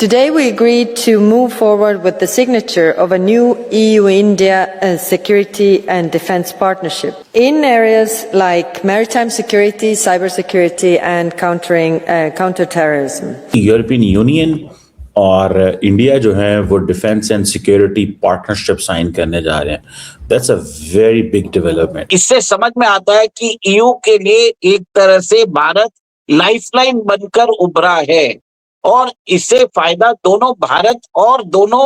Today we agreed to move forward with the signature of a new EU-India security and defence partnership in areas like maritime security, cybersecurity and counter-terrorism. European Union और India जो है वो defence and security partnership sign करने जा रहे हैं. That's a very big development. इससे समझ में आता है कि ईयू के लिए एक तरह से भारत लाइफलाइन बनकर उभरा है और इससे फायदा दोनों भारत और दोनों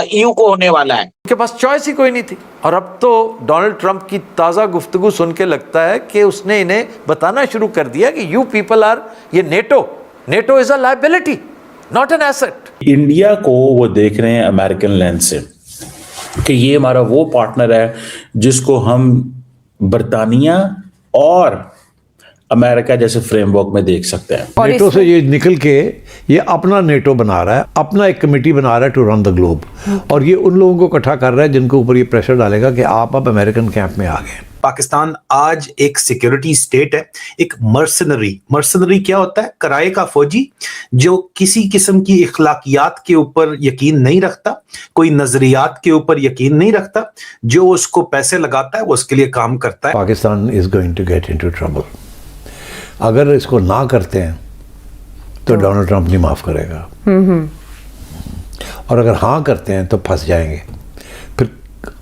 ईयू को होने वाला है. उनके पास चॉइस ही कोई नहीं थी. और अब तो डोनाल्ड ट्रंप की ताज़ा गुफ्तगू सुन के लगता है कि उसने इन्हें बताना शुरू कर दिया कि यू पीपल आर, ये NATO is a liability not an asset. India को वो देख रहे हैं अमेरिकन लेंस से कि ये हमारा वो पार्टनर है जिसको हम बर्तानिया और अमेरिका जैसे फ्रेमवर्क में देख सकते हैं. नेटो से ये निकल के ये अपना नेटो बना रहा है, अपना एक कमेटी बना रहा है टू रन द ग्लोब. और ये उन लोगों को इकट्ठा कर रहा है जिनको ऊपर ये प्रेशर डालेगा कि आप अब अमेरिकन कैंप में आ गए. पाकिस्तान आज एक सिक्योरिटी स्टेट है, एक मर्सनरी क्या होता है? किराए का फौजी जो किसी किस्म की इखलाकियात के ऊपर यकीन नहीं रखता, कोई नजरियात के ऊपर यकीन नहीं रखता, जो उसको पैसे लगाता है वो उसके लिए काम करता है. Pakistan is going to get into trouble. अगर इसको ना करते हैं तो डोनाल्ड ट्रंप नहीं माफ करेगा. और अगर हाँ करते हैं तो फंस जाएंगे, फिर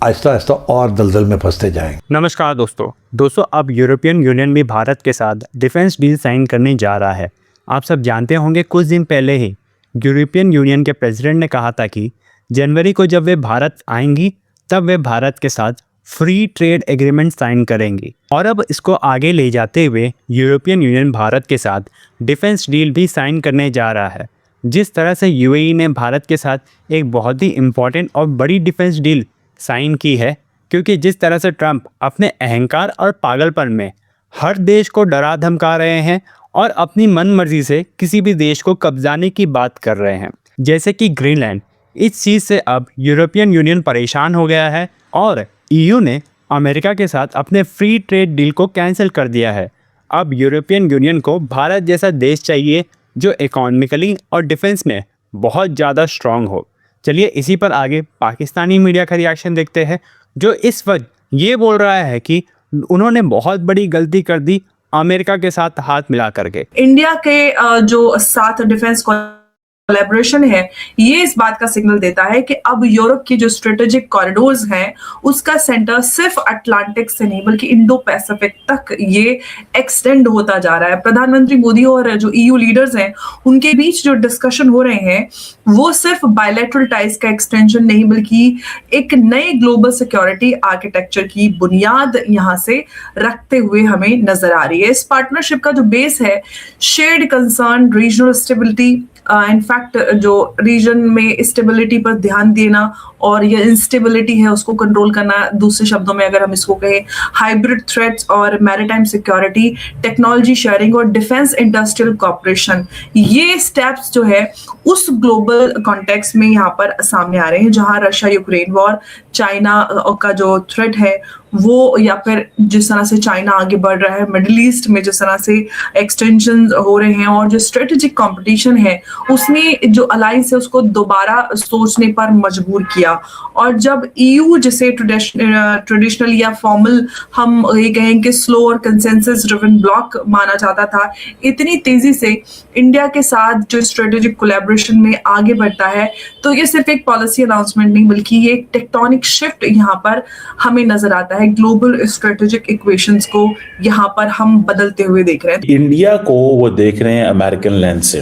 आहिस्ता आहिस्ता और दलदल में फंसते जाएंगे. नमस्कार दोस्तों, अब यूरोपियन यूनियन भी भारत के साथ डिफेंस डील साइन करने जा रहा है. आप सब जानते होंगे कुछ दिन पहले ही यूरोपियन यूनियन के प्रेसिडेंट ने कहा था कि जनवरी को जब वे भारत आएंगी तब वे भारत के साथ फ्री ट्रेड एग्रीमेंट साइन करेंगी. और अब इसको आगे ले जाते हुए यूरोपियन यूनियन भारत के साथ डिफेंस डील भी साइन करने जा रहा है. जिस तरह से यूएई ने भारत के साथ एक बहुत ही इम्पॉर्टेंट और बड़ी डिफेंस डील साइन की है, क्योंकि जिस तरह से ट्रंप अपने अहंकार और पागलपन में हर देश को डरा धमका रहे हैं और अपनी मन मर्जी से किसी भी देश को कब्जाने की बात कर रहे हैं, जैसे कि ग्रीनलैंड. इस चीज़ से अब यूरोपियन यूनियन परेशान हो गया है और ईयू ने अमेरिका के साथ अपने फ्री ट्रेड डील को कैंसिल कर दिया है. अब यूरोपियन यूनियन को भारत जैसा देश चाहिए जो इकोनॉमिकली और डिफेंस में बहुत ज़्यादा स्ट्रांग हो. चलिए इसी पर आगे पाकिस्तानी मीडिया का रिएक्शन देखते हैं, जो इस वक्त ये बोल रहा है कि उन्होंने बहुत बड़ी गलती कर दी अमेरिका के साथ हाथ मिला करके. इंडिया के जो साथ डिफेंस कोलैबोरेशन है, ये इस बात का सिग्नल देता है कि अब यूरोप की जो स्ट्रेटेजिक कॉरिडोर्स हैं उसका सेंटर सिर्फ अटलांटिक से नहीं बल्कि इंडो पैसिफिक तक ये एक्सटेंड होता जा रहा है. प्रधानमंत्री मोदी और जो ईयू लीडर्स हैं उनके बीच जो डिस्कशन हो रहे हैं वो सिर्फ बायलैटरल टाइज का एक्सटेंशन नहीं बल्कि एक नए ग्लोबल सिक्योरिटी आर्किटेक्चर की बुनियाद यहाँ से रखते हुए हमें नजर आ रही है. इस पार्टनरशिप का जो बेस है shared concern, regional stability, in fact जो रीजन में स्टेबिलिटी पर ध्यान देना और ये इंस्टेबिलिटी है उसको कंट्रोल करना. दूसरे शब्दों में अगर हम इसको कहें हाइब्रिड थ्रेट्स और मैरीटाइम सिक्योरिटी, टेक्नोलॉजी शेयरिंग और डिफेंस इंडस्ट्रियल कॉर्पोरेशन, ये स्टेप्स जो है उस ग्लोबल कॉन्टेक्स्ट में यहाँ पर सामने आ रहे हैं जहां रशिया यूक्रेन वॉर, चाइना का जो थ्रेट है वो, या फिर जिस तरह से चाइना आगे बढ़ रहा है मिडिल ईस्ट में, जिस तरह से एक्सटेंशन हो रहे हैं और जो स्ट्रेटेजिक कंपटीशन है उसने जो अलायंस है उसको दोबारा सोचने पर मजबूर किया. और जब ईयू जिसे ट्रेडिशनल या फॉर्मल हम ये कहें कि स्लो और कंसेंसस ड्रिवन ब्लॉक माना जाता था, इतनी तेजी से इंडिया के साथ जो स्ट्रेटेजिक कोलैबोरेशन में आगे बढ़ता है तो ये सिर्फ एक पॉलिसी अनाउंसमेंट नहीं बल्कि ये एक टेक्टोनिक शिफ्ट यहाँ पर हमें नजर आता है. ग्लोबल स्ट्रेटेजिक इक्वेशंस को यहाँ पर हम बदलते हुए देख रहे हैं. इंडिया को वो देख रहे हैं अमेरिकन लेंस से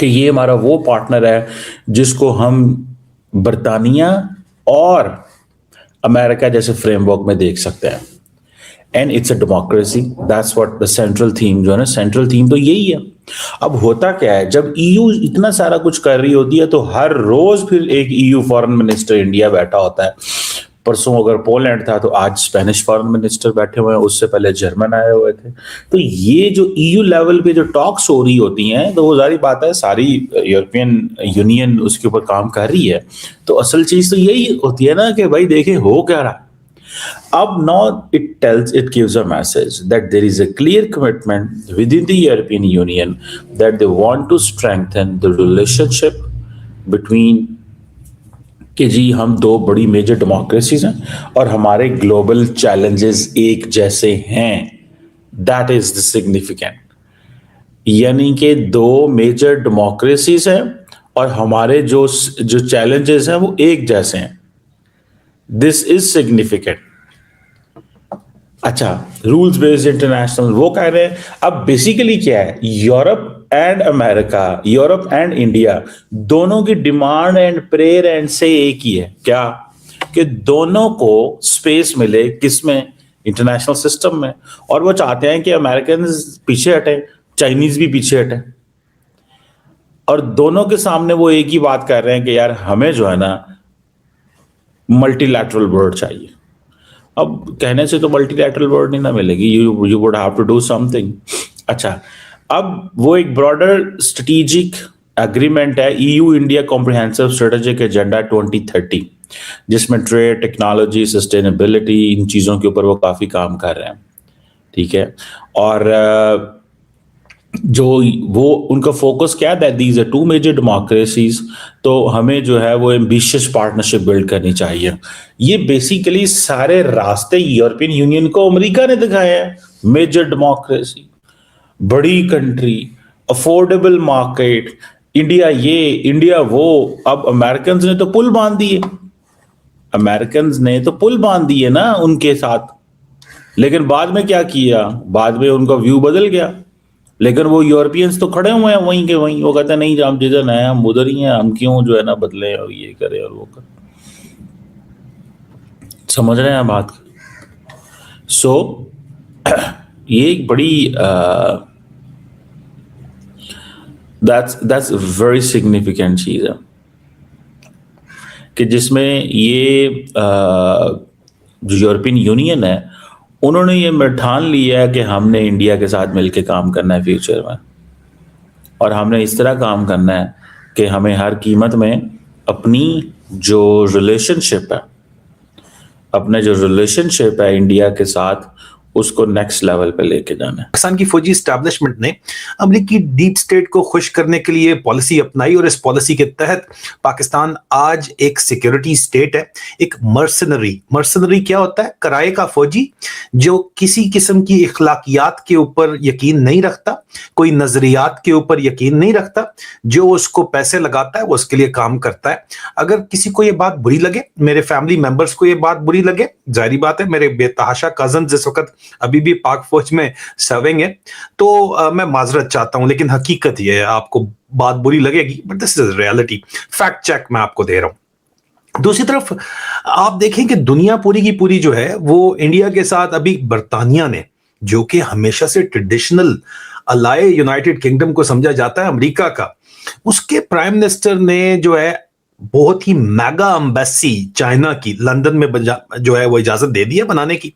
कि ये हमारा वो पार्टनर है जिसको हम बर्तानिया और अमेरिका जैसे फ्रेमवर्क में देख सकते हैं. And it's a democracy, that's what the central theme जो है ना, सेंट्रल थीम तो यही है. अब होता क्या है, जब ईयू इतना सारा कुछ कर रही होती है तो हर रोज फिर एक ईयू फॉरेन मिनिस्टर इंडिया बैठा होता है. परसों अगर पोलैंड था तो आज स्पेनिश फॉरेन मिनिस्टर बैठे हुए हैं, उससे पहले जर्मन आए हुए थे. तो ये जो ईयू लेवल पे जो टॉक्स हो रही होती हैं तो वो जारी बात है सारी यूरोपियन यूनियन उसके ऊपर काम कर रही है. तो असल चीज तो यही होती है ना कि भाई देखें हो क्या रहा. अब now it gives a message that there is a clear commitment within the European Union that they want to strengthen the relationship between कि जी हम दो बड़ी मेजर डेमोक्रेसीज हैं और हमारे ग्लोबल चैलेंजेस एक जैसे हैं, दैट इज द सिग्निफिकेंट। यानी कि दो मेजर डेमोक्रेसीज हैं और हमारे जो जो चैलेंजेस हैं वो एक जैसे हैं, दिस इज सिग्निफिकेंट। अच्छा, रूल्स बेस्ड इंटरनेशनल वो कह रहे हैं। अब बेसिकली क्या है, Europe and America, Europe and India दोनों की डिमांड एंड प्रेयर एंड से एक ही है, क्या कि दोनों को स्पेस मिले, किसमें, इंटरनेशनल सिस्टम में। और वो चाहते हैं कि अमेरिकन पीछे हटे, चाइनीज भी पीछे हटे, और दोनों के सामने वो एक ही बात कर रहे हैं कि यार हमें जो है ना मल्टीलैटरल वर्ल्ड चाहिए। अब कहने से तो मल्टीलैटरल वर्ल्ड नहीं ना मिलेगी, you would have to do something. अच्छा, अब वो एक ब्रॉडर स्ट्रेटेजिक एग्रीमेंट है, EU India comprehensive strategic agenda 2030, जिसमें ट्रेड, टेक्नोलॉजी, सस्टेनेबिलिटी, इन चीज़ों के ऊपर वो काफ़ी काम कर रहे हैं, ठीक है। और जो वो उनका फोकस क्या है, these are two major democracies, तो हमें जो है वो एम्बिशियस पार्टनरशिप बिल्ड करनी चाहिए। ये बेसिकली सारे रास्ते यूरोपियन यूनियन को अमेरिका ने दिखाए हैं, मेजर डेमोक्रेसी, बड़ी कंट्री, अफोर्डेबल मार्केट, इंडिया ये इंडिया वो। अब अमेरिकन ने तो पुल बांध दिए, अमेरिकन ने तो पुल बांध दिए ना उनके साथ, लेकिन बाद में क्या किया, बाद में उनका व्यू बदल गया। लेकिन वो यूरोपियंस तो खड़े हुए हैं वहीं के वहीं, वो कहते हैं नहीं, हम जिधर हैं हम उधर ही हैं, हम क्यों जो है ना बदले और ये करें और वो करें। समझ रहे हैं बात? सो ये एक बड़ी दैट्स वेरी सिग्निफिकेंट चीज है कि जिसमें ये जो यूरोपियन यूनियन है उन्होंने ये ठान लिया है कि हमने इंडिया के साथ मिलकर काम करना है फ्यूचर में, और हमने इस तरह काम करना है कि हमें हर कीमत में अपनी जो रिलेशनशिप है, अपने जो रिलेशनशिप है इंडिया के साथ, उसको नेक्स्ट लेवल पे लेके जाना है। पाकिस्तान की फौजी एस्टैब्लिशमेंट ने अमेरिकी डीप स्टेट को खुश करने के लिए पॉलिसी अपनाई और इस पॉलिसी के तहत पाकिस्तान आज एक सिक्योरिटी स्टेट है, एक मर्सनरी क्या होता है, किराए का फौजी जो किसी किस्म की इखलाकियात के ऊपर यकीन नहीं रखता, कोई नजरियात के ऊपर यकीन नहीं रखता, जो उसको पैसे लगाता है वो उसके लिए काम करता है। अगर किसी को ये बात बुरी लगे, मेरे फैमिली मेंबर्स को ये बात बुरी लगे, जाहिर बात है मेरे बेतहाशा कजन जिस वक्त अभी भी पाक फौज में सर्विंग है, तो मैं माजरत चाहता हूं, लेकिन हकीकत ये है, आपको बात बुरी लगेगी but this is reality, fact check मैं आपको दे रहा हूं। दूसरी तरफ आप देखें कि दुनिया पूरी की पूरी जो है वो इंडिया के साथ, अभी बर्तानिया ने, जो कि हमेशा से ट्रेडिशनल अलाय यूनाइटेड किंगडम को समझा जाता है अमेरिका का, उसके प्राइम मिनिस्टर ने जो है बहुत ही मेगा एम्बेसी चाइना की लंदन में जो है वो इजाजत दे दी है बनाने की।